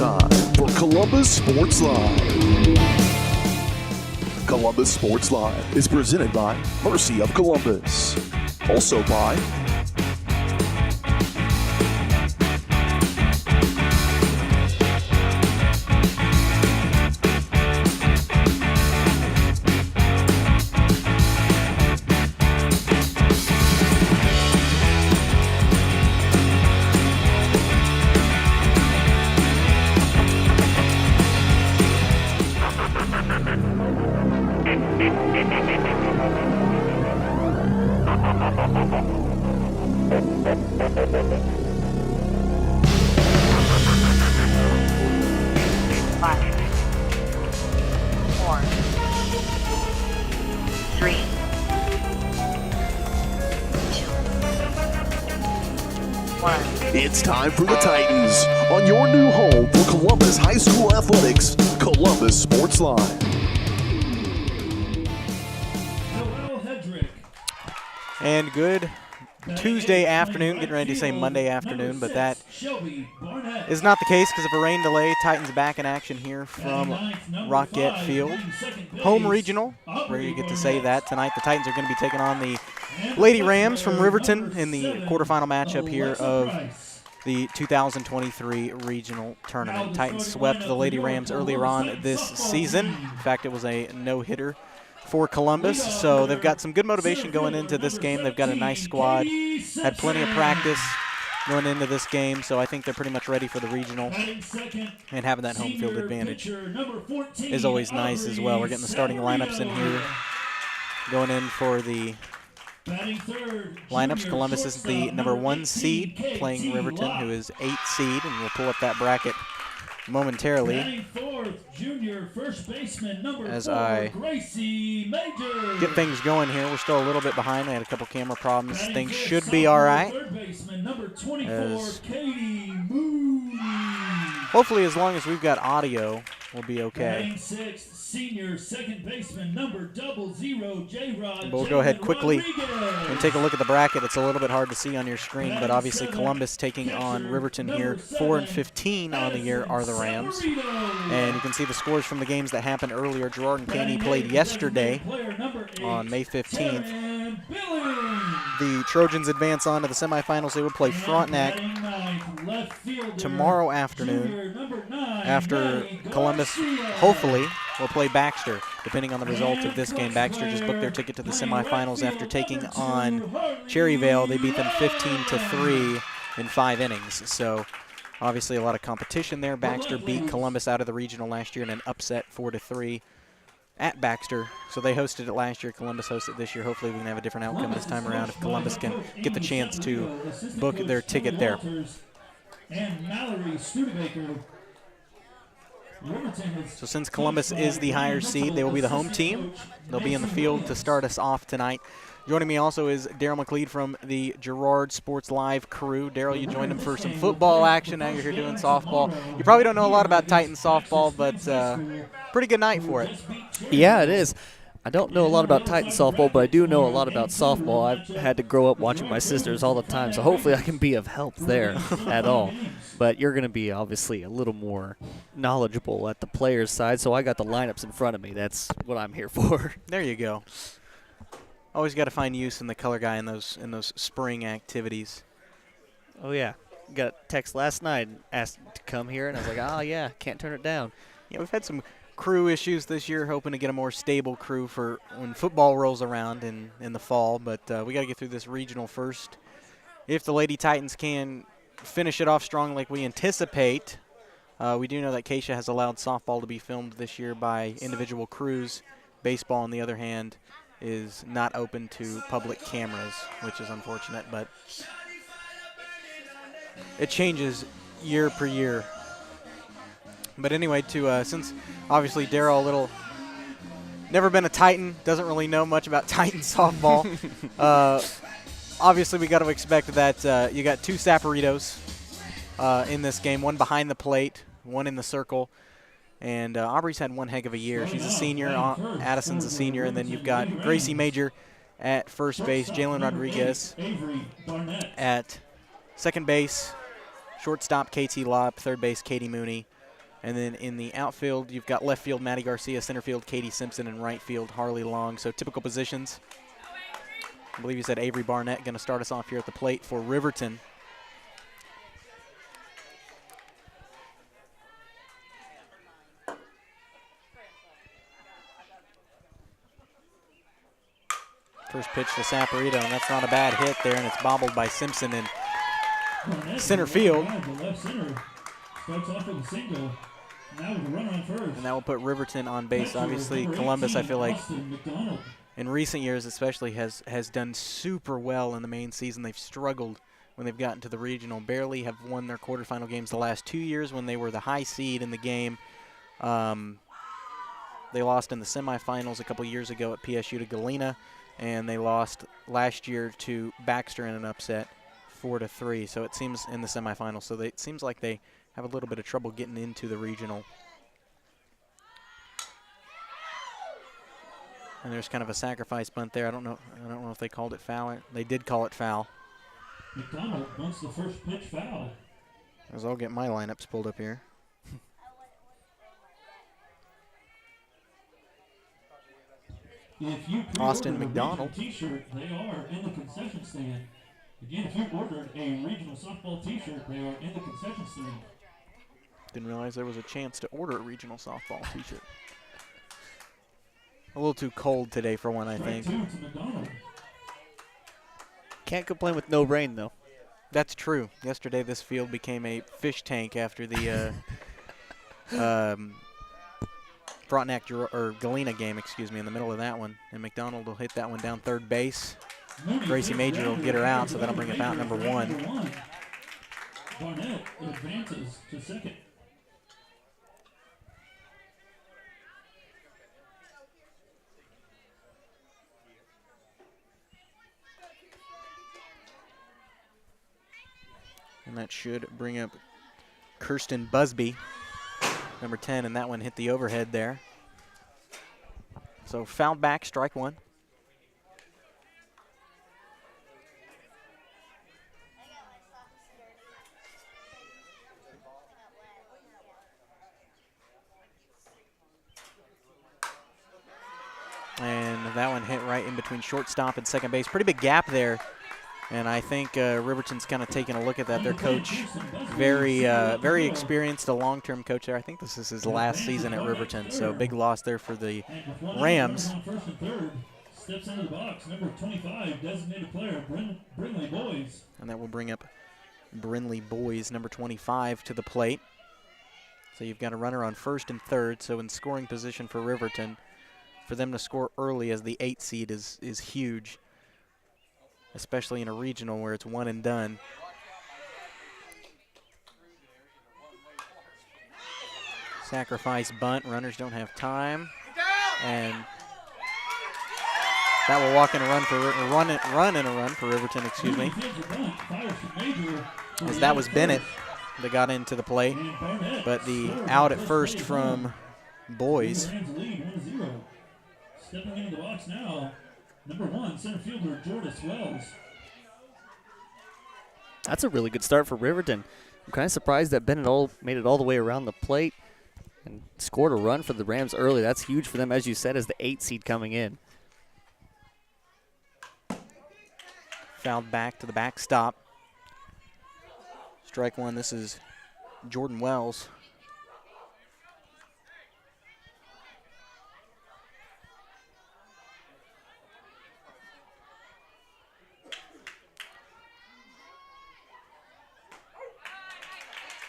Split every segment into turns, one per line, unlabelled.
time for Columbus Sports Live. Columbus Sports Live is presented by Mercy of Columbus. Also by It's time for the Titans on your new home for Columbus High School Athletics, Columbus Sports Live.
And good Tuesday afternoon, getting ready to say Monday afternoon, but that is not the case because of a rain delay. Titans back in action here from Rockett Field. Home regional, where you get to say that. Tonight the Titans are going to be taking on the Lady Rams from Riverton in the quarterfinal matchup here of the 2023 regional tournament. Titans swept the Lady Rams earlier on this season. In fact, it was a no-hitter for Columbus, so they've got some good motivation going into this game. They've got a nice squad, had plenty of practice going into this game, so I think they're pretty much ready for the regional, and having that home field advantage is always nice as well. We're getting the starting lineups in here. Going in for the lineups, Columbus is the number 1 seed, playing Riverton, who is 8 seed, and we'll pull up that bracket momentarily as I get things going here. We're still a little bit behind. I had a couple camera problems. Things should be all right. Hopefully, as long as we've got audio, we'll be okay.
Senior second baseman number 00 J-Rod.
But we'll go ahead quickly and take a look at the bracket. It's a little bit hard to see on your screen, but obviously Columbus taking on Riverton here. 4-15 on the year are the Rams. And you can see the scores from the games that happened earlier. Girard and Caney played yesterday on May 15th. The Trojans advance on to the semifinals. They will play Frontenac tomorrow afternoon, after Columbus hopefully will play Baxter. Depending on the result of this game, Baxter just booked their ticket to the semifinals after taking on Cherryvale. They beat them 15-3 in 5 innings. So obviously a lot of competition there. Baxter beat Columbus out of the regional last year in an upset 4-3 at Baxter. So they hosted it last year. Columbus hosted it this year. Hopefully we can have a different outcome this time around if Columbus can get the chance to book their ticket there. So since Columbus is the higher seed, they will be the home team. They'll be in the field to start us off tonight. Joining me also is Daryl McLeod from the Girard Sports Live crew. Daryl, you joined him for some football action. Now you're here doing softball. You probably don't know a lot about Titans softball, but pretty good night for it.
Yeah, it is. I don't know a lot about Titans softball, but I do know a lot about softball. I've had to grow up watching my sisters all the time, so hopefully I can be of help there at all. But you're going to be obviously a little more knowledgeable at the players' side, so I got the lineups in front of me. That's what I'm here for.
There you go. Always got to find use in the color guy in those spring activities.
Oh, yeah. Got a text last night and asked to come here, and I was like, oh, yeah, can't turn it down.
Yeah, we've had some crew issues this year, hoping to get a more stable crew for when football rolls around in the fall, but we got to get through this regional first. If the Lady Titans can finish it off strong like we anticipate, we do know that Keisha has allowed softball to be filmed this year by individual crews. Baseball, on the other hand, is not open to public cameras, which is unfortunate, but it changes year per year. But anyway, since obviously Daryl never been a Titan, doesn't really know much about Titan softball. Obviously, we got to expect that you got 2 Saperitos in this game, one behind the plate, one in the circle. And Aubrey's had one heck of a year. She's a senior. Addison's a senior. And then you've got Gracie Major at first base, Jalen Rodriguez at second base, shortstop KT Lopp, third base Katie Mooney, And then in the outfield, you've got left field Maddie Garcia, center field Katie Simpson, and right field Harley Long. So typical positions. I believe you said Avery Barnett going to start us off here at the plate for Riverton. First pitch to Saporito, and that's not a bad hit there, and it's bobbled by Simpson in center field.
Left center starts off with a single. Now with a runner on first.
And that will put Riverton on base. Obviously, Columbus, I feel like, in recent years especially, has done super well in the main season. They've struggled when they've gotten to the regional. Barely have won their quarterfinal games the last 2 years when they were the high seed in the game. They lost in the semifinals a couple years ago at PSU to Galena, and they lost last year to Baxter in an upset 4-3. So it seems in the semifinals. So it seems like they have a little bit of trouble getting into the regional. And there's kind of a sacrifice bunt there. I don't know if they called it foul. They did call it foul.
McDonald wants the first pitch foul.
As I'll get my lineups pulled up here.
If you
Austin McDonald.
T-shirt, they are in the concession stand. Again, if you ordered a regional softball T-shirt, they are in the concession stand.
Didn't realize there was a chance to order a regional softball T-shirt. A little too cold today for one, I think.
Can't complain with no rain, though.
That's true. Yesterday, this field became a fish tank after the Frontenac or Galena game, excuse me, in the middle of that one. And McDonald will hit that one down third base. Gracie Major will get her out, so that'll bring up out number one.
Barnett advances to second.
And that should bring up Kirsten Busby, number 10, and that one hit the overhead there. So fouled back, strike one. And that one hit right in between shortstop and second base. Pretty big gap there. And I think Riverton's kind of taking a look at that. Their coach, very experienced, a long-term coach there. I think this is his last season at Riverton, so big loss there for the Rams.
Steps into the box, number 25, designated player, Brinley Boys.
And that will bring up Brinley Boys, number 25, to the plate. So you've got a runner on first and third, so in scoring position for Riverton. For them to score early as the 8 seed is huge, especially in a regional where it's one and done. Sacrifice bunt, runners don't have time. And that will walk in a run for Riverton, excuse me. As that was Bennett that got into the plate, but the out at first from Boys.
Stepping into the box now, number 1, center fielder Jordis Wells.
That's a really good start for Riverton. I'm kind of surprised that Bennett made it all the way around the plate and scored a run for the Rams early. That's huge for them, as you said, as the 8 seed coming in.
Fouled back to the backstop. Strike one. This is Jordan Wells.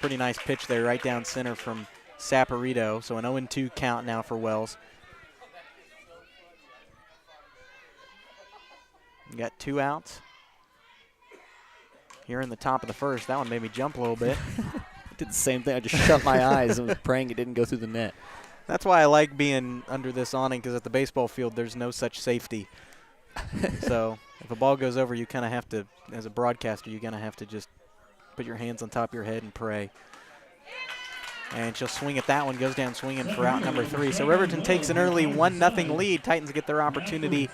Pretty nice pitch there, right down center from Saporito. So an 0-2 count now for Wells. You got 2 outs. Here in the top of the first. That one made me jump a little bit.
I did the same thing. I just shut my eyes and was praying it didn't go through the net.
That's why I like being under this awning, because at the baseball field there's no such safety. So if a ball goes over, you kind of have to, as a broadcaster, you're going to have to just put your hands on top of your head and pray. And she'll swing at that one, goes down swinging for out number 3. So Riverton takes an early 1-0 lead. Titans get their opportunity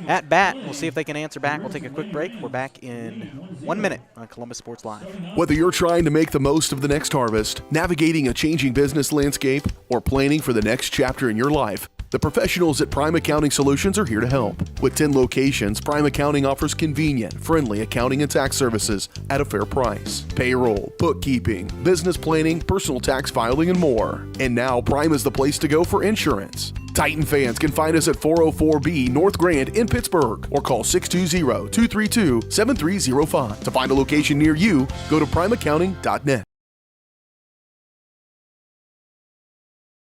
at bat. We'll see if they can answer back. We'll take a quick break. We're back in 1 minute on Columbus Sports Live.
Whether you're trying to make the most of the next harvest, navigating a changing business landscape, or planning for the next chapter in your life, the professionals at Prime Accounting Solutions are here to help. With 10 locations, Prime Accounting offers convenient, friendly accounting and tax services at a fair price. Payroll, bookkeeping, business planning, personal tax filing, and more. And now Prime is the place to go for insurance. Titan fans can find us at 404B North Grand in Pittsburgh or call 620-232-7305. To find a location near you, go to primeaccounting.net.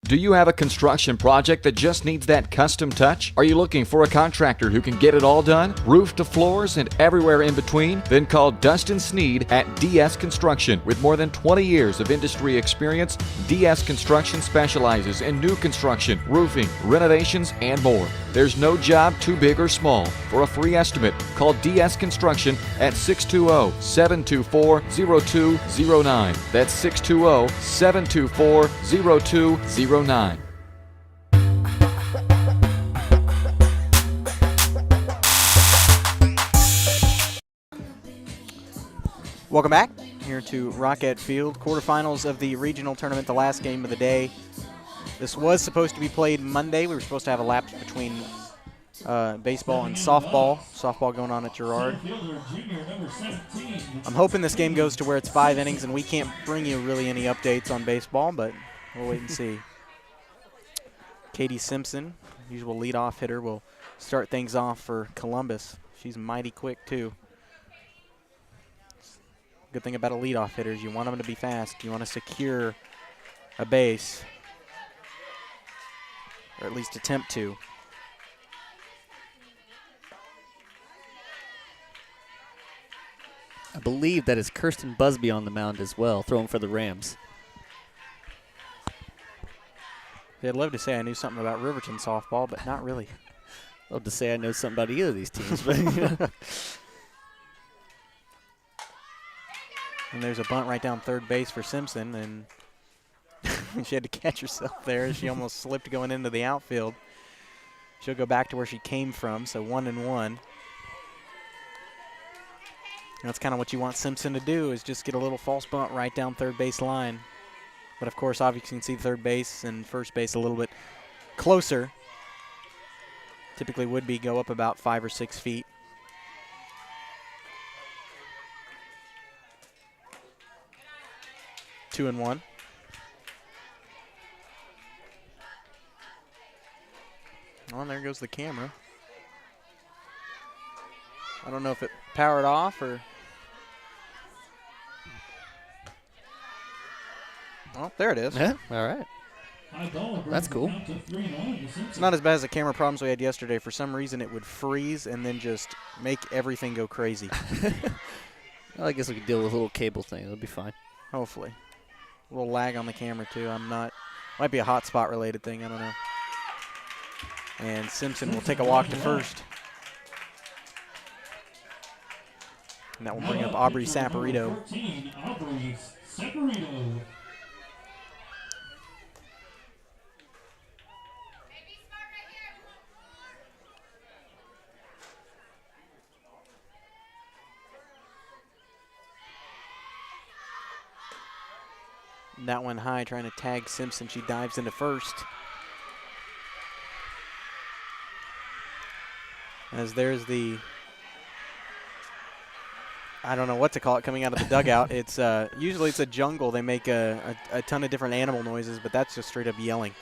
Do you have a construction project that just needs that custom touch? Are you looking for a contractor who can get it all done? Roof to floors and everywhere in between? Then call Dustin Sneed at DS Construction. With more than 20 years of industry experience, DS Construction specializes in new construction, roofing, renovations, and more. There's no job too big or small. For a free estimate, call DS Construction at 620-724-0209. That's 620-724-0209.
Welcome back here to Rocket Field. Quarterfinals of the regional tournament, the last game of the day. This was supposed to be played Monday. We were supposed to have a lapse between baseball and softball. Softball going on at Girard. I'm hoping this game goes to where it's 5 innings and we can't bring you really any updates on baseball, but we'll wait and see. Katie Simpson, usual leadoff hitter, will start things off for Columbus. She's mighty quick, too. Good thing about a leadoff hitter is you want them to be fast. You want to secure a base, or at least attempt to.
I believe that is Kirsten Busby on the mound as well, throwing for the Rams.
I'd love to say I knew something about Riverton softball, but not really.
I'd love to say I know something about either of these teams. But
And there's a bunt right down third base for Simpson, and she had to catch herself there. She almost slipped going into the outfield. She'll go back to where she came from, so 1-1. That's kind of what you want Simpson to do, is just get a little false bunt right down third base line. But, of course, obviously you can see third base and first base a little bit closer. Typically would be go up about 5 or 6 feet. Two and one. Oh, and there goes the camera. I don't know if it powered off or... Oh, there it is.
yeah, all right. That's cool.
It's not as bad as the camera problems we had yesterday. For some reason, it would freeze and then just make everything go crazy.
Well, I guess we could deal with a little cable thing. It'll be fine.
Hopefully. A little lag on the camera, too. Might be a hotspot related thing. I don't know. And Simpson will take a walk to first. And that will bring up Aubrey Saporito.
Aubrey Saporito.
That one high, trying to tag Simpson. She dives into first. As there's the, I don't know what to call it, coming out of the dugout. It's usually it's a jungle. They make a ton of different animal noises, but that's just straight up yelling.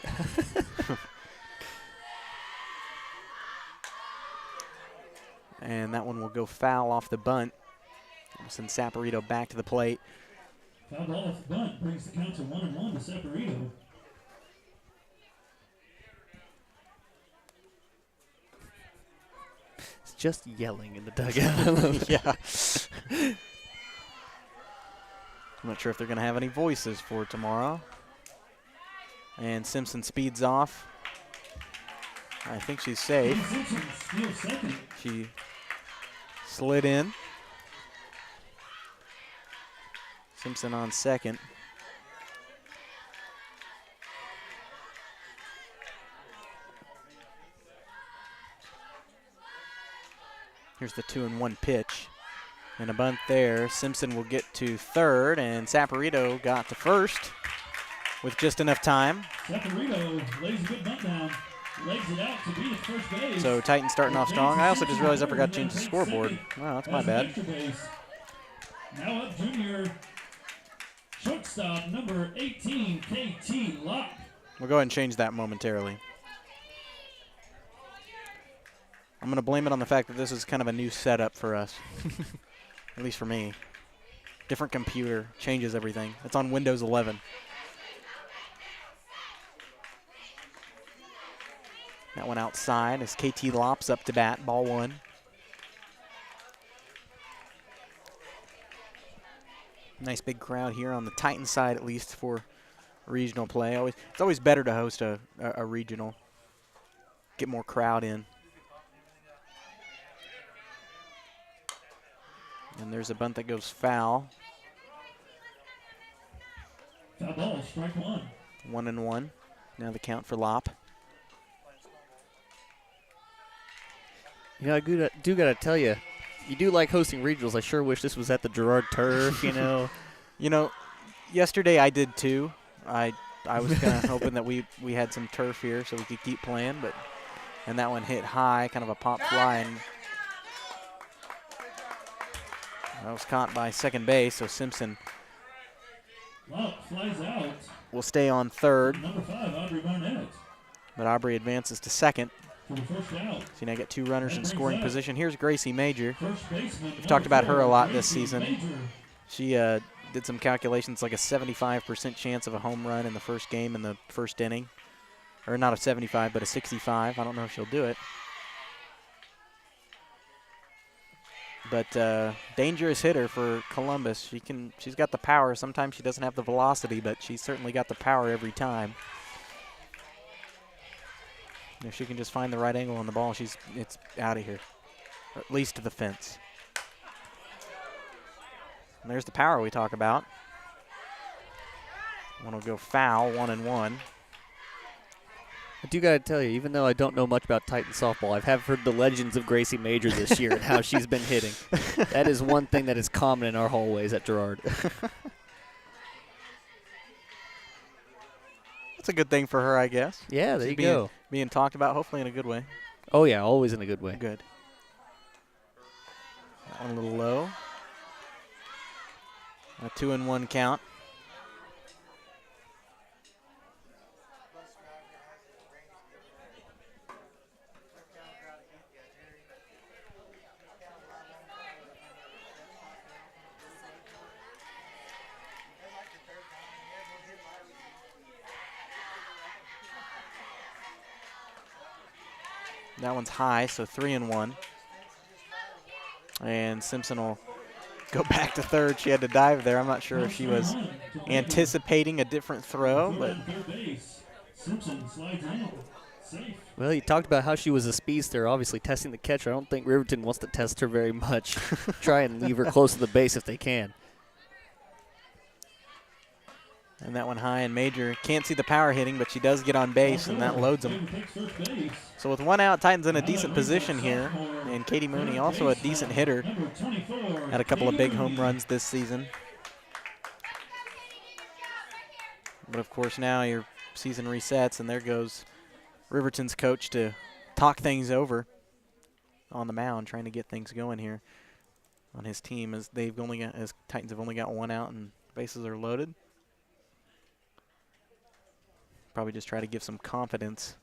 And that one will go foul off the bunt. We'll send Saporito back to the plate.
Foul ball off the bunt brings the count to 1-1 to Saporito.
It's just yelling in the dugout.
Yeah. I'm not sure if they're going to have any voices for tomorrow. And Simpson speeds off. I think she's safe.
Simpson steals second.
She slid in. Simpson on second. Here's the 2-1 pitch. And a bunt there. Simpson will get to third, and Saporito got to first with just enough time.
Saporito lays a good bunt down. Legs it out to be at first base.
So Titans starting off strong. I also just realized I forgot to change the scoreboard. Wow, that's my bad.
Now up junior shortstop number 18, KT Locke.
We'll go ahead and change that momentarily. I'm going to blame it on the fact that this is kind of a new setup for us. At least for me. Different computer. Changes everything. It's on Windows 11. That one outside as KT Lops up to bat. Ball 1. Nice big crowd here on the Titans side, at least for regional play. It's always better to host a regional. Get more crowd in. And there's a bunt that goes foul.
Foul ball, strike 1.
1-1. Now the count for Lop.
You know, I do got to tell you, you do like hosting regionals. I sure wish this was at the Girard Turf, you know.
You know, yesterday I did too. I was kind of hoping that we had some turf here so we could keep playing, and that one hit high, kind of a pop fly, and that was caught by second base, so Simpson
flies out.
will stay on third.
Number 5, Aubrey Barnett.
But Aubrey advances to second.
For the first out.
So now get 2 runners in scoring position. Here's Gracie Major.
First baseman,
We've talked about her a lot this
Gracie
season.
Major.
She did some calculations, like a 75% chance of a home run in the first game in the first inning. Or not a 75, but a 65. I don't know if she'll do it. But dangerous hitter for Columbus. She's got the power. Sometimes she doesn't have the velocity, but she's certainly got the power every time. If she can just find the right angle on the ball, it's out of here, or at least to the fence. And there's the power we talk about. One will go foul, 1-1.
I do got to tell you, even though I don't know much about Titan softball, I have heard the legends of Gracie Major this year and how she's been hitting. That is one thing that is common in our hallways at Girard.
That's a good thing for her, I guess.
Yeah, there you go.
Being talked about, hopefully in a good way.
Oh, yeah, always in a good way.
Good. That one a little low. A 2-1 count. That one's high, so 3-1. And Simpson will go back to third. She had to dive there. I'm not sure if she was anticipating a different throw, but
Simpson slides in. Safe.
Well, you talked about how she was a speedster, obviously testing the catcher. I don't think Riverton wants to test her very much. Try and leave her close to the base if they can.
And that one high and Major can't see the power hitting, but she does get on base, and that loads them. So with 1 out, Titans in a decent position here. And Katie Mooney, also a decent hitter, had a couple of big home runs this season. But of course now your season resets, and there goes Riverton's coach to talk things over on the mound, trying to get things going here on his team as Titans have only got 1 out and bases are loaded. Probably just try to give some confidence.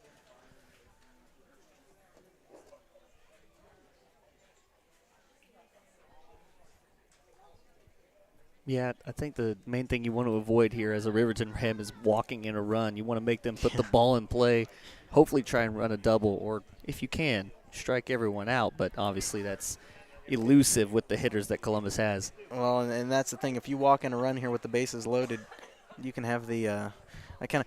Yeah, I think the main thing you want to avoid here as a Riverton Ram is walking in a run. You want to make them put the ball in play, hopefully try and run a double, or if you can, strike everyone out. But obviously that's elusive with the hitters that Columbus has.
Well, and that's the thing. If you walk in a run here with the bases loaded, you can have the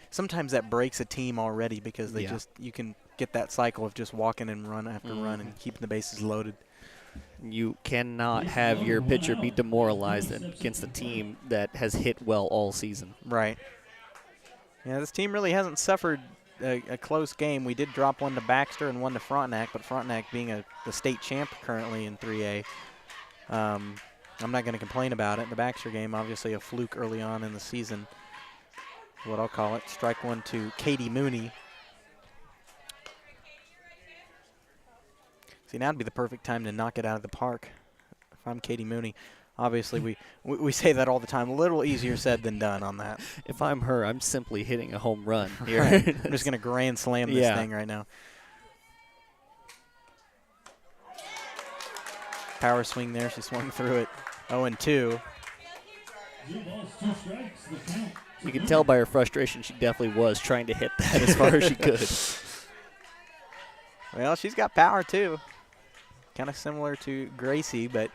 sometimes that breaks a team already because you can get that cycle of just walking and run after run and keeping the bases loaded.
You cannot have your pitcher be demoralized against a team that has hit well all season.
Right. Yeah, this team really hasn't suffered a close game. We did drop one to Baxter and one to Frontenac, but Frontenac being the state champ currently in 3A, I'm not going to complain about it. The Baxter game, obviously a fluke early on in the season, what I'll call it. Strike one to Katie Mooney. See, now would be the perfect time to knock it out of the park if I'm Katie Mooney. Obviously, we say that all the time. A little easier said than done on that.
If I'm her, I'm simply hitting a home run here.
I'm just going to grand slam this thing right now. Power swing there. She swung through it. 0-2.
You can tell by her frustration she definitely was trying to hit that as far as she could.
Well, she's got power, too. Kind of similar to Gracie, but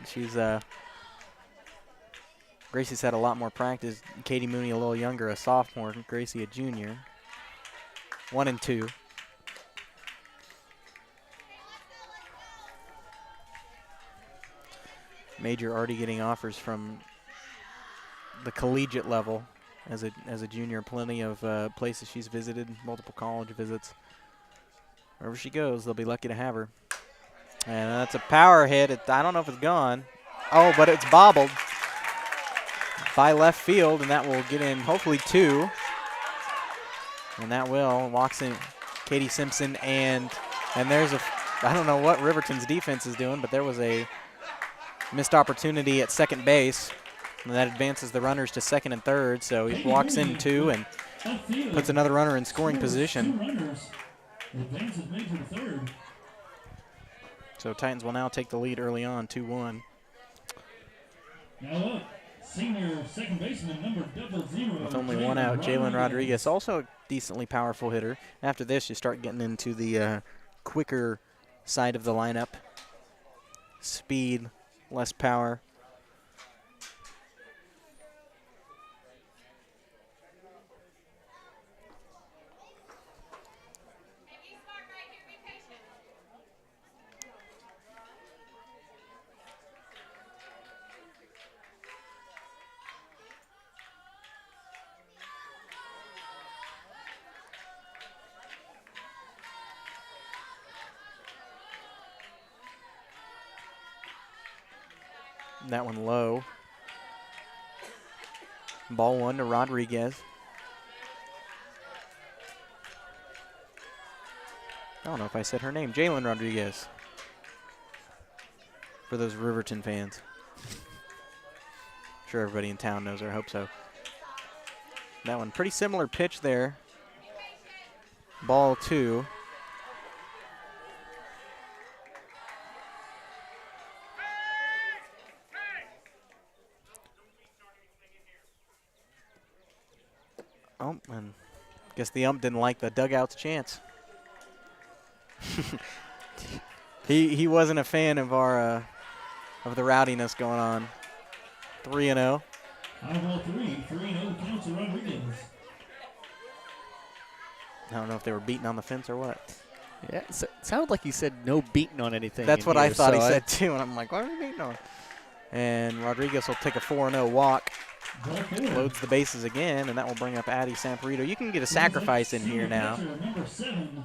Gracie's had a lot more practice. Katie Mooney a little younger, a sophomore. Gracie a junior. 1-2. Major already getting offers from the collegiate level as a junior. Plenty of places she's visited, multiple college visits. Wherever she goes, they'll be lucky to have her. And that's a power hit. I don't know if it's gone. Oh, but it's bobbled by left field, and that will get in hopefully 2. And that will. Walks in Katie Simpson, and there's I don't know what Riverton's defense is doing, but there was a missed opportunity at second base. And that advances the runners to second and third. So he walks in 2 and puts another runner in scoring position. So Titans will now take the lead early on, 2-1.
Now up, senior second baseman number 00.
With only one out, Jalen Rodriguez, also a decently powerful hitter. After this, you start getting into the quicker side of the lineup. Speed, less power. That one low. Ball 1 to Rodriguez. I don't know if I said her name. Jalen Rodriguez. For those Riverton fans. Sure everybody in town knows her. I hope so. That one, pretty similar pitch there. Ball 2. Oh, and guess the ump didn't like the dugout's chance. He wasn't a fan of our of the rowdiness going on. 3-0.
Ball 3-0 counts to Rodriguez.
I don't know if they were beating on the fence or what.
Yeah, it sounded like you said no beating on anything.
That's what
here,
I thought
so
he said too, and I'm like, what are we beating on? And Rodriguez will take a 4-0 walk. Loads the bases again, and that will bring up Addie Samperito. You can get a sacrifice in here now.
Number 7,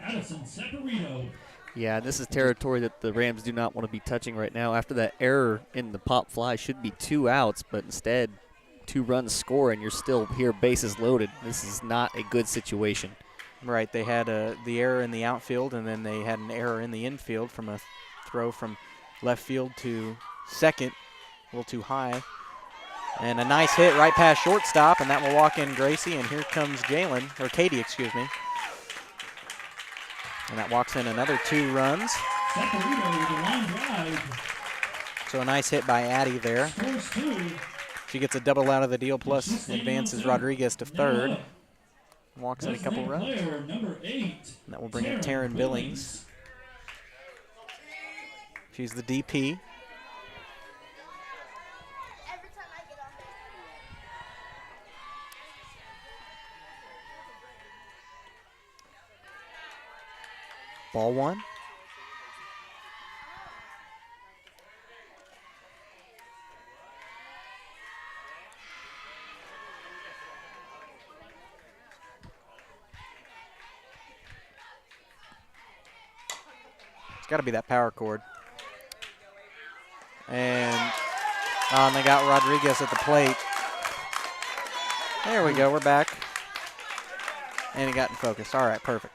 Addison Samperito.
Yeah, this is territory that the Rams do not want to be touching right now. After that error in the pop fly, should be 2 outs, but instead 2 runs score, and you're still here bases loaded. This is not a good situation.
Right, they had the error in the outfield, and then they had an error in the infield from a throw from left field to second, a little too high. And a nice hit right past shortstop, and that will walk in Gracie, and here comes Jalen, or Katie, excuse me. And that walks in another 2 runs. So a nice hit by Addie there. She gets a double out of the deal, plus advances Rodriguez to third. Walks in a couple runs. And that will bring up Taryn Billings. She's the DP. Ball 1. Got to be that power cord. And they got Rodriguez at the plate. There we go. We're back. And he got in focus. All right, perfect.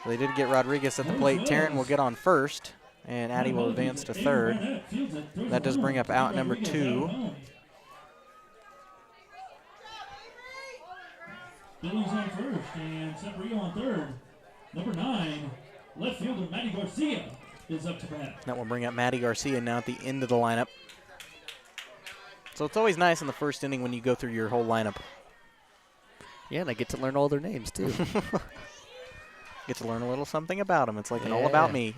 They did get Rodriguez at the plate. Tarrant will get on first, and Addy will advance to third. That does bring up out number 2.
Billy's on first, and Saporito on third. Number 9, left fielder Matty Garcia is up to bat.
That will bring up Matty Garcia now at the end of the lineup. So it's always nice in the first inning when you go through your whole lineup.
Yeah, and I get to learn all their names, too.
Get to learn a little something about them. It's like an all about me.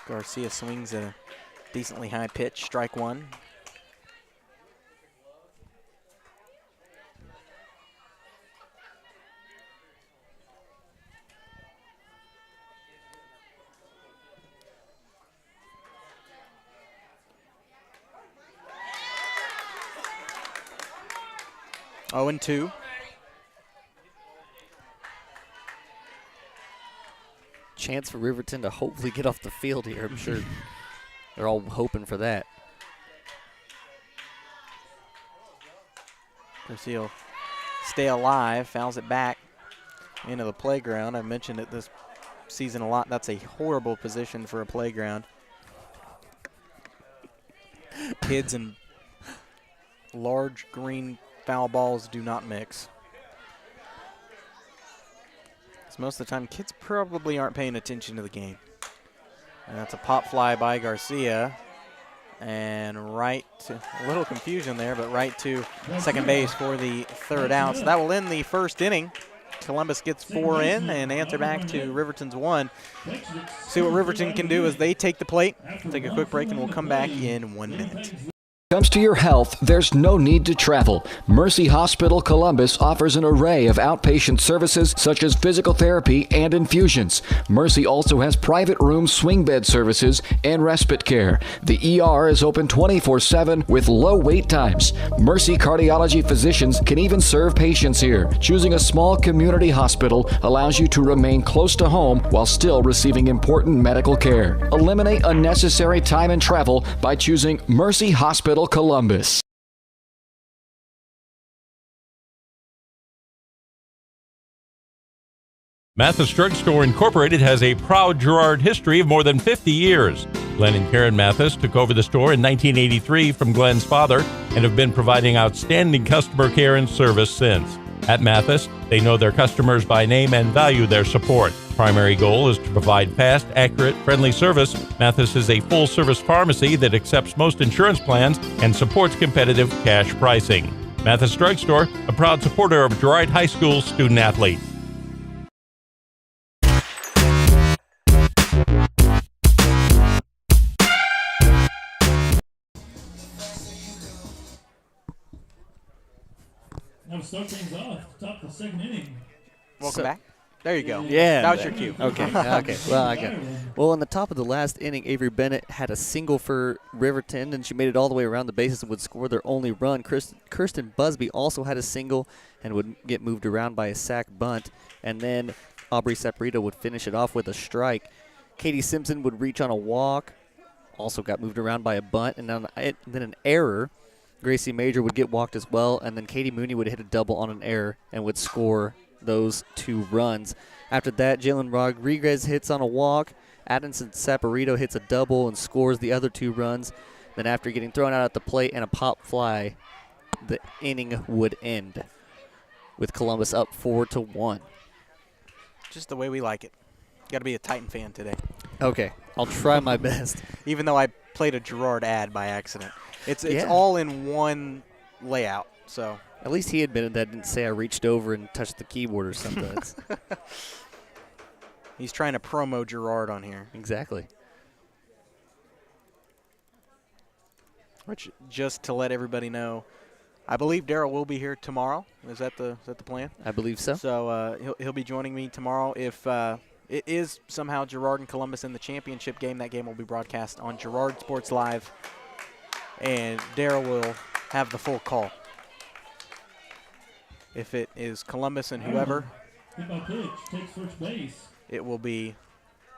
Garcia swings at a decently high pitch, strike 1. Oh, and 2.
Chance for Riverton to hopefully get off the field here. I'm sure they're all hoping for that.
Garcia will stay alive, fouls it back into the playground. I've mentioned it this season a lot. That's a horrible position for a playground. Kids and large green foul balls do not mix. Because most of the time, kids probably aren't paying attention to the game. And that's a pop fly by Garcia. And right to, a little confusion there, but right to second base for the third out. So that will end the first inning. Columbus gets 4 in and answer back to Riverton's 1. See what Riverton can do as they take the plate. Take a quick break and we'll come back in 1 minute.
Comes to your health, there's no need to travel. Mercy Hospital Columbus offers an array of outpatient services such as physical therapy and infusions. Mercy also has private room swing bed services and respite care. The ER is open 24/7 with low wait times. Mercy cardiology physicians can even serve patients here. Choosing a small community hospital allows you to remain close to home while still receiving important medical care. Eliminate unnecessary time and travel by choosing Mercy Hospital Columbus.
Mathis Drugstore Incorporated has a proud Girard history of more than 50 years. Glenn and Karen Mathis took over the store in 1983 from Glenn's father and have been providing outstanding customer care and service since. At Mathis, they know their customers by name and value their support. Primary goal is to provide fast, accurate, friendly service. Mathis is a full-service pharmacy that accepts most insurance plans and supports competitive cash pricing. Mathis Drugstore, a proud supporter of Girard High School student-athletes.
Now start things off, top of the second inning.
Welcome back. There you go.
Yeah.
That was your cue.
Okay. Okay. Well, in the top of the last inning, Avery Bennett had a single for Riverton, and she made it all the way around the bases and would score their only run. Kirsten Busby also had a single and would get moved around by a sac bunt. And then Aubrey Saporito would finish it off with a strike. Katie Simpson would reach on a walk, also got moved around by a bunt, and then an error. Gracie Major would get walked as well, and then Katie Mooney would hit a double on an error and would score those 2 runs. After that, Jalen Rodriguez hits on a walk. Addison Saporito hits a double and scores the other 2 runs. Then after getting thrown out at the plate and a pop fly, the inning would end with Columbus up 4-1.
Just the way we like it. Got to be a Titan fan today.
Okay, I'll try my best.
Even though I played a Girard ad by accident. It's
Yeah.
all in one layout, so.
At least he admitted that. Didn't say I reached over and touched the keyboard or something.
He's trying to promo Girard on here.
Exactly.
Which, just to let everybody know, I believe Daryl will be here tomorrow. Is that the plan?
I believe so.
So he'll be joining me tomorrow. If it is somehow Girard and Columbus in the championship game, that game will be broadcast on Girard Sports Live, and Daryl will have the full call. If it is Columbus and whoever,
Hit by pitch, takes first base.
it will be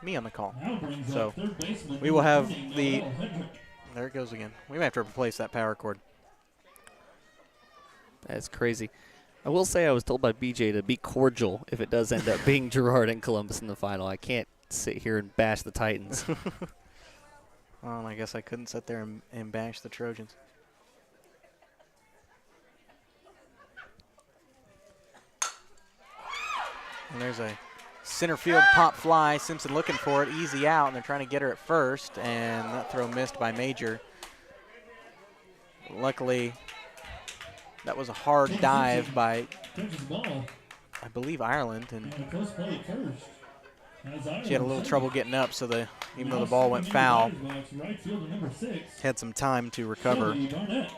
me on the call.
Now brings
So
up third baseman.
we will have
20,
the,
Noel Hedrick.
there it goes again. We may have to replace that power cord.
That's crazy. I will say I was told by BJ to be cordial if it does end up being Girard and Columbus in the final. I can't sit here and bash the Titans.
Well, I guess I couldn't sit there and bash the Trojans. And there's a center field pop fly. Simpson looking for it, easy out, and they're trying to get her at first, and that throw missed by Major. Luckily, that was a hard dive by,
Catches the ball.
I believe, Ireland, and
And a close play at first. As
she had a little
Ireland
trouble getting up, so even though the
now
ball went
stepping into
foul,
batter's box, right fielder number 6,
had some time to recover.
Shelby Barnett.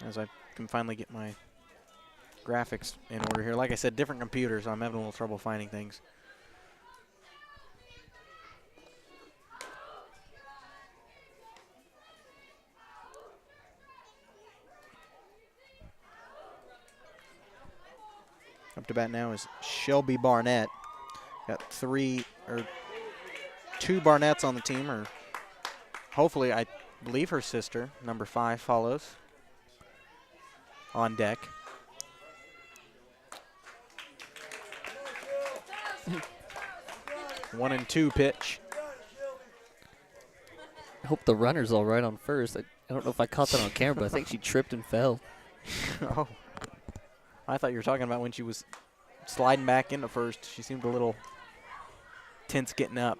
As I can finally get my graphics in order here. Like I said, different computers, so I'm having a little trouble finding things. Up to bat now is Shelby Barnett. Got two Barnetts on the team, or hopefully, I believe her sister, number 5, follows on deck. One and two pitch.
I hope the runner's all right on first. I don't know if I caught that on camera, but I think she tripped and fell.
Oh, I thought you were talking about when she was sliding back into first. She seemed a little tense getting up.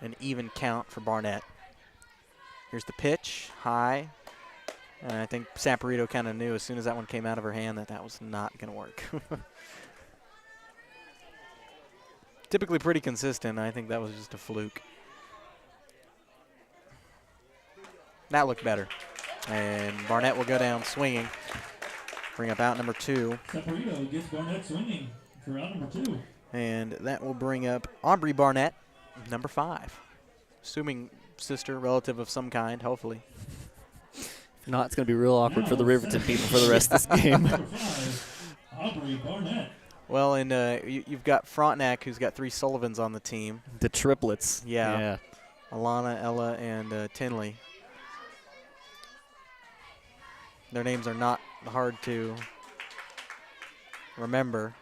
An even count for Barnett. Here's the pitch, high. And I think Saporito kind of knew as soon as that one came out of her hand that was not going to work. Typically pretty consistent. I think that was just a fluke. That looked better. And Barnett will go down swinging. Bring up out number 2.
Saporito gets Barnett swinging for out number 2.
And that will bring up Aubrey Barnett, number 5. Assuming sister, relative of some kind, hopefully.
If not, it's going to be real awkward for the Riverton people for the rest of this game.
Number 5, Aubrey Barnett.
Well, and you've got Frontenac, who's got 3 Sullivans on the team.
The triplets.
Yeah. Alana, Ella, and Tinley. Their names are not hard to remember.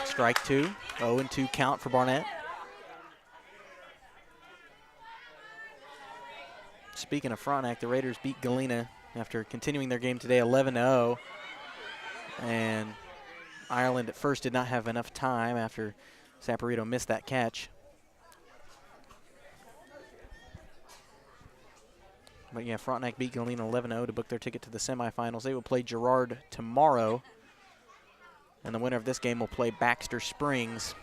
Strike 2. 0-2 count for Barnett. Speaking of Frontenac, the Raiders beat Galena after continuing their game today 11-0. And Ireland at first did not have enough time after Saporito missed that catch. But yeah, Frontenac beat Galena 11-0 to book their ticket to the semifinals. They will play Girard tomorrow. And the winner of this game will play Baxter Springs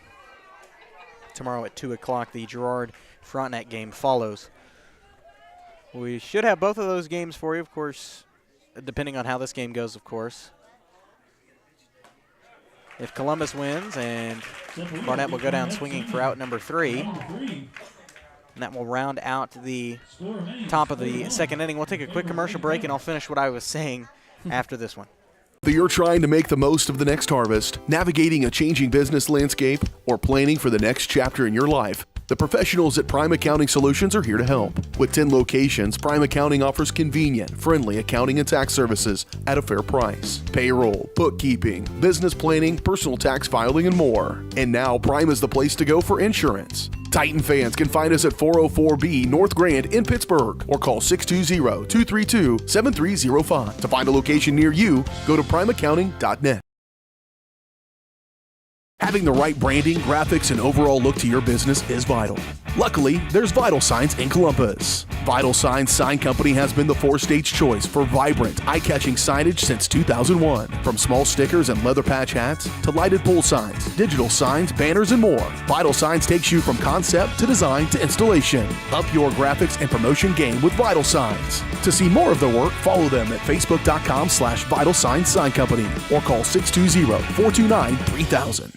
tomorrow at 2 o'clock. The Girard-Frontenac game follows. We should have both of those games for you, of course, depending on how this game goes, of course. If Columbus wins, and Barnett will go down swinging for out number 3. And that will round out the top of the second inning. We'll take a quick commercial break, and I'll finish what I was saying after this one.
Whether you're trying to make the most of the next harvest, navigating a changing business landscape, or planning for the next chapter in your life, the professionals at Prime Accounting Solutions are here to help. With 10 locations, Prime Accounting offers convenient, friendly accounting and tax services at a fair price. Payroll, bookkeeping, business planning, personal tax filing, and more. And now Prime is the place to go for insurance. Titan fans can find us at 404B North Grand in Pittsburgh or call 620-232-7305. To find a location near you, go to primeaccounting.net. Having the right branding, graphics, and overall look to your business is vital. Luckily, there's Vital Signs in Columbus. Vital Signs Sign Company has been the 4-stage choice for vibrant, eye-catching signage since 2001. From small stickers and leather patch hats to lighted pole signs, digital signs, banners, and more, Vital Signs takes you from concept to design to installation. Up your graphics and promotion game with Vital Signs. To see more of their work, follow them at facebook.com/Vital Signs Sign Company or call 620-429-3000.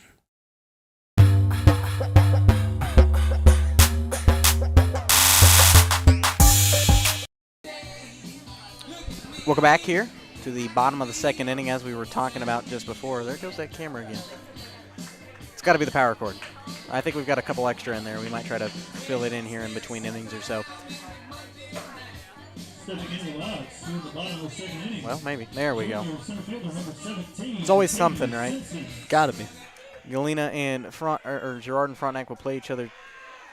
Welcome back here to the bottom of the second inning, as we were talking about just before. There goes that camera again. It's got to be the power cord. I think we've got a couple extra in there. We might try to fill it in here in between innings or so. Well, maybe. There we go. It's always something, right?
Gotta be.
Galena and Girard and Frontenac will play each other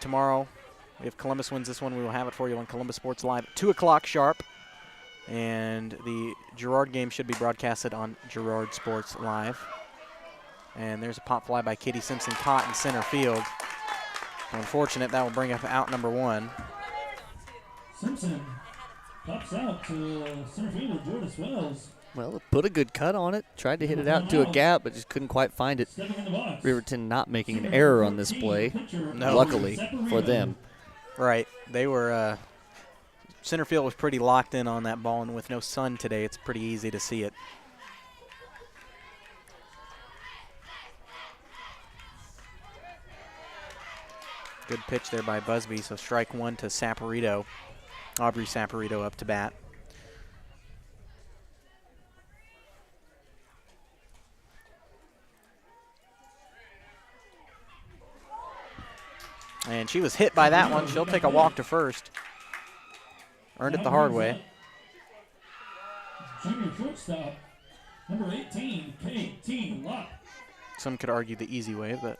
tomorrow. If Columbus wins this one, we will have it for you on Columbus Sports Live at 2 o'clock sharp. And the Girard game should be broadcasted on Girard Sports Live. And there's a pop fly by Katie Simpson, caught in center field. Unfortunate, that will bring up out number 1.
Simpson pops out to center fielder Jordan Wells.
Well, it put a good cut on it. Tried to hit it out into a gap, but just couldn't quite find it.
Stepping in the box.
Riverton not making an error on this play,
No.
luckily for them.
Right. They were, center field was pretty locked in on that ball, and with no sun today, it's pretty easy to see it. Good pitch there by Busby, so strike 1 to Saporito. Aubrey Saporito up to bat. And she was hit by that one. She'll take a walk to first. Earned it the hard way.
Junior shortstop, number 18, K.T. Locke.
Some could argue the easy way, but.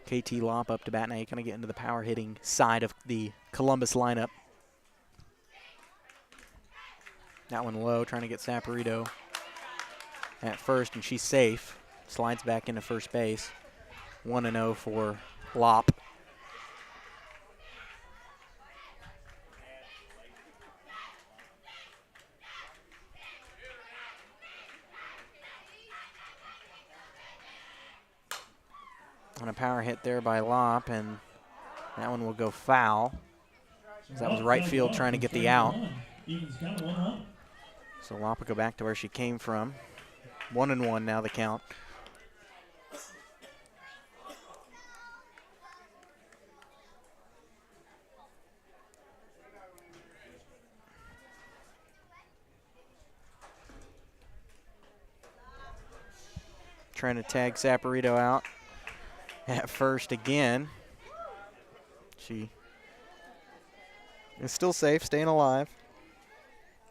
KT Lop up to bat. Now you're going to get into the power hitting side of the Columbus lineup. That one low, trying to get Saporito at first, and she's safe. Slides back into first base. 1-0 for Lop. And a power hit there by Lop, and that one will go foul. That was right field trying to get the out. So Lop will go back to where she came from. 1-1 now the count. Trying to tag Saporito out at first again. She is still safe, staying alive.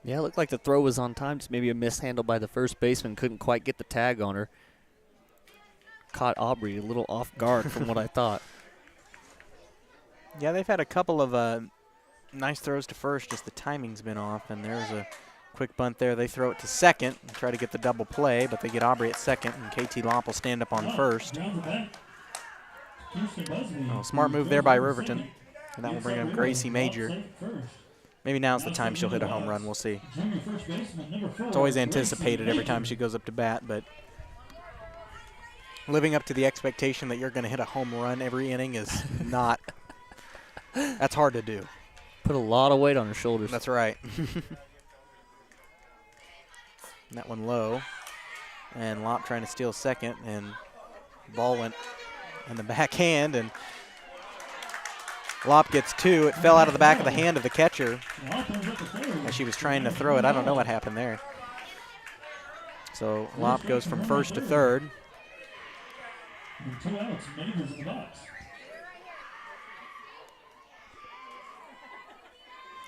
Yeah, it looked like the throw was on time. Just maybe a mishandle by the first baseman. Couldn't quite get the tag on her. Caught Aubrey a little off guard from what I thought.
Yeah, they've had a couple of nice throws to first, just the timing's been off, and there's a quick bunt there. They throw it to second and try to get the double play, but they get Aubrey at second, and KT Lomp will stand up on first. Oh, smart move there by Riverton, and that will bring up Gracie Major. Maybe now's the time she'll hit a home run. We'll see. It's always anticipated every time she goes up to bat, but living up to the expectation that you're going to hit a home run every inning is not – that's hard to do.
Put a lot of weight on her shoulders.
That's right. That one low. And Lop trying to steal second, and ball went in the backhand, and Lop gets 2. It fell out of the back of the hand of the catcher as she was trying to throw it. I don't know what happened there. So Lop goes from first to third.
And 2 outs, Majors in the box.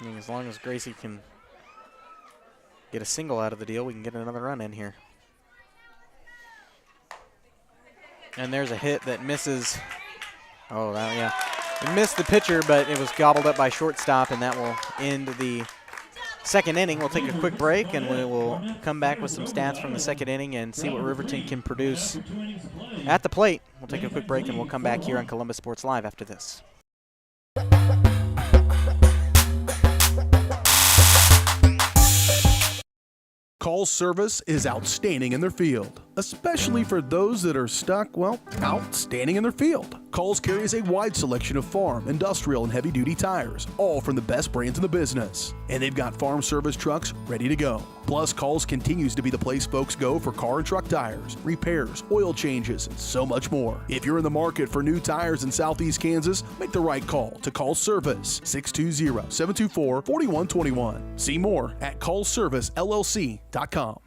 And as long as Gracie can get a single out of the deal, we can get another run in here. And there's a hit that misses. Oh, that, yeah. It missed the pitcher, but it was gobbled up by shortstop, and that will end the second inning. We'll take a quick break, and we will come back with some stats from the second inning and see what Riverton can produce at the plate. We'll take a quick break, and we'll come back here on Columbus Sports Live after this.
Call service is outstanding in their field, especially for those that are stuck, well, outstanding in their field. Calls carries a wide selection of farm, industrial, and heavy-duty tires, all from the best brands in the business. And they've got farm service trucks ready to go. Plus, Calls continues to be the place folks go for car and truck tires, repairs, oil changes, and so much more. If you're in the market for new tires in Southeast Kansas, make the right call to Call Service, 620-724-4121. See more at callservicellc.com.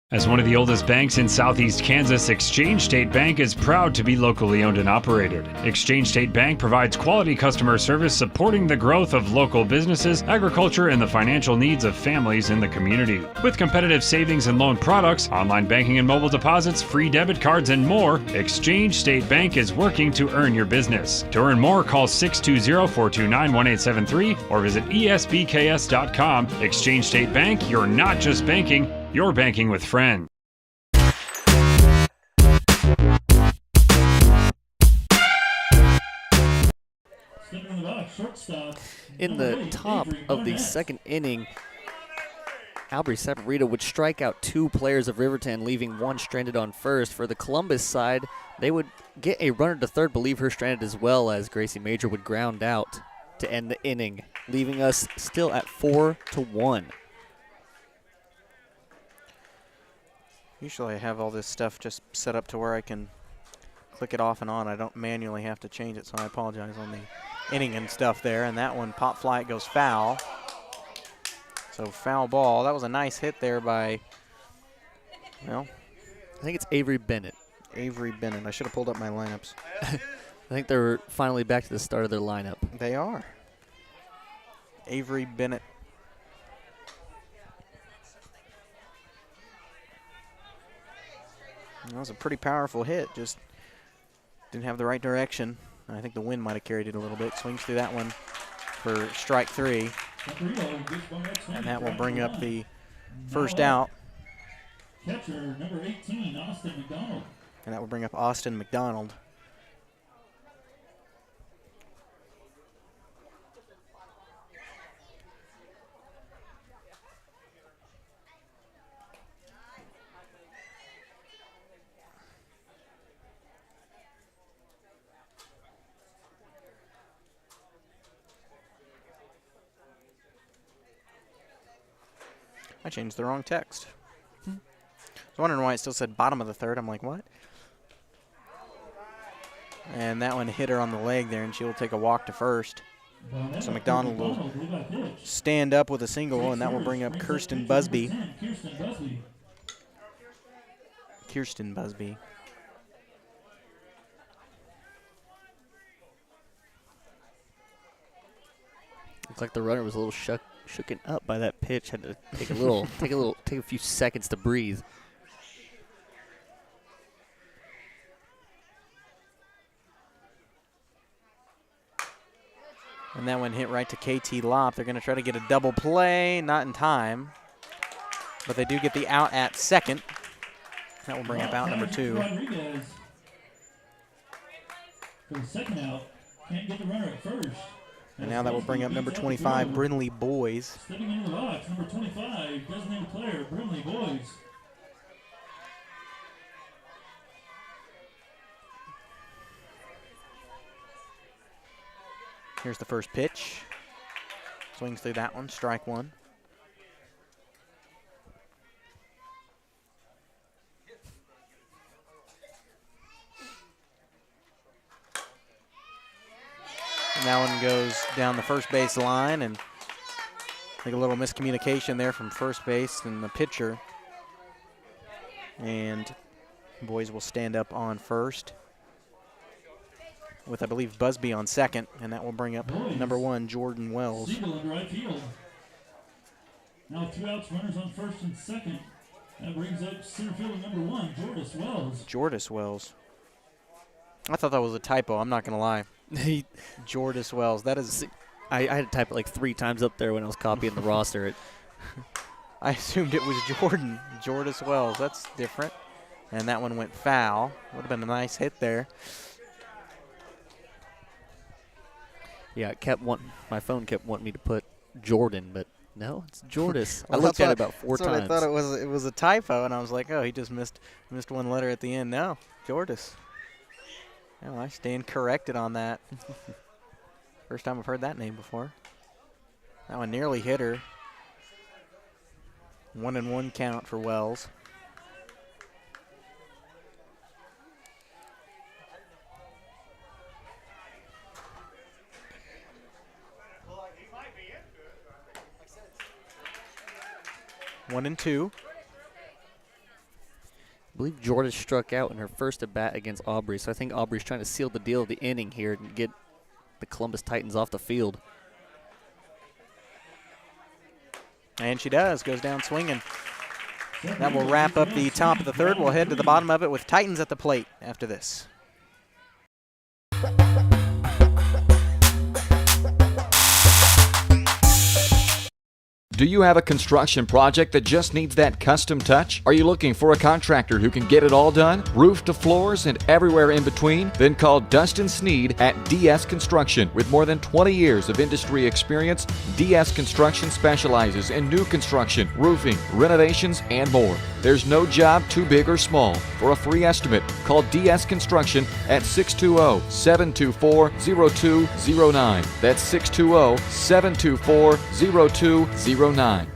As one of the oldest banks in Southeast Kansas, Exchange State Bank is proud to be locally owned and operated. Exchange State Bank provides quality customer service supporting the growth of local businesses, agriculture, and the financial needs of families in the community. With competitive savings and loan products, online banking and mobile deposits, free debit cards, and more, Exchange State Bank is working to earn your business. To earn more, call 620-429-1873 or visit esbks.com. Exchange State Bank, you're not just banking, you're banking with friends.
In the top of the second inning, Albry Saporito would strike out 2 players of Riverton, leaving 1 stranded on first. For the Columbus side, they would get a runner to third, but leave her stranded as well, as Gracie Major would ground out to end the inning, leaving us still at 4-1.
Usually I have all this stuff just set up to where I can click it off and on. I don't manually have to change it, so I apologize on the inning and stuff there. And that one, pop fly, it goes foul. So foul ball. That was a nice hit there by, well,
I think it's Avery Bennett.
Avery Bennett. I should have pulled up my lineups.
I think they're finally back to the start of their lineup.
They are. Avery Bennett. That was a pretty powerful hit. Just didn't have the right direction. I think the wind might have carried it a little bit. Swings through that one for strike 3. And that will bring up the first out.
Catcher number 18, Austin McDonald.
And that will bring up Austin McDonald. I changed the wrong text. I was wondering why it still said bottom of the third. I'm like, what? And that one hit her on the leg there, and she will take a walk to first. So McDonald will stand up with a single, and that will bring up Kirsten Busby. Kirsten Busby.
Looks like the runner was a little shooken up by that pitch. Had to take take a few seconds to breathe.
And that one hit right to KT Lopp. They're going to try to get a double play, not in time. But they do get the out at second. That will bring up out number 2.
For the second out, can't get the runner at first.
And now that will bring up number 25, Brinley Boys.
Stepping into the box, number 25, designated player, Brinley Boys.
Here's the first pitch. Swings through that one, strike 1. And that one goes down the first base line, and I think a little miscommunication there from first base and the pitcher. And Boys will stand up on first with, I believe, Busby on second, and that will bring up number 1, Jordan Wells.
Siegel in right field. Now 2 outs, runners on first and second. That brings up center fielder number 1, Jordis Wells.
Jordis Wells. I thought that was a typo, I'm not going to lie. Jordis Wells. That is
I had to type it like 3 times up there when I was copying the roster.
I assumed it was Jordis Wells. That's different. And that one went foul. Would have been a nice hit there.
Yeah, my phone kept wanting me to put Jordan, but no, it's Jordis.
Well,
I looked
that's
at it about 4
that's
times.
what I thought it was a typo, and I was like, oh, he just missed one letter at the end. No, Jordis. Oh, I stand corrected on that. First time I've heard that name before. That one nearly hit her. 1-1 count for Wells. One and two.
I believe Jordis struck out in her first at bat against Aubrey, so I think Aubrey's trying to seal the deal of the inning here and get the Columbus Titans off the field.
And she does, goes down swinging. That will wrap up the top of the third. We'll head to the bottom of it with Titans at the plate after this.
Do you have a construction project that just needs that custom touch? Are you looking for a contractor who can get it all done? Roof to floors and everywhere in between? Then call Dustin Sneed at DS Construction. With more than 20 years of industry experience, DS Construction specializes in new construction, roofing, renovations, and more. There's no job too big or small. For a free estimate, call DS Construction at 620-724-0209. That's 620-724-0209.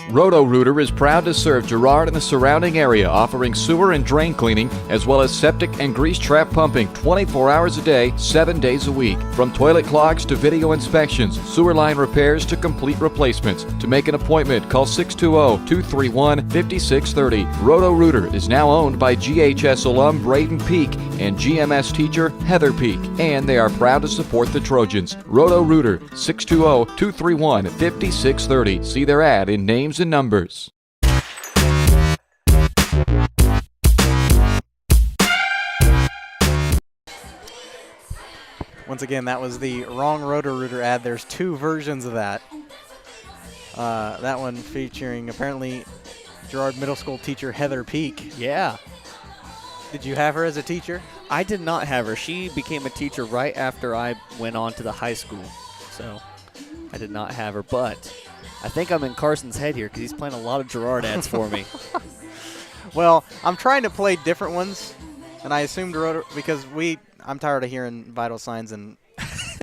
Roto-Rooter is proud to serve Girard and the surrounding area, offering sewer and drain cleaning, as well as septic and grease trap pumping 24 hours a day, 7 days a week. From toilet clogs to video inspections, sewer line repairs to complete replacements. To make an appointment, call 620-231-5630. Roto-Rooter is now owned by GHS alum Braden Peak and GMS teacher Heather Peak, and they are proud to support the Trojans. Roto-Rooter, 620-231-5630. See their ad in names and numbers.
Once again, that was the wrong Roto-Rooter ad. There's 2 versions of that. That one featuring apparently Girard Middle School teacher Heather Peak.
Yeah.
Did you have her as a teacher?
I did not have her. She became a teacher right after I went on to the high school. So I did not have her, but I think I'm in Carson's head here because he's playing a lot of Girard ads for me.
Well, I'm trying to play different ones, and I assumed Roto because I'm tired of hearing vital signs and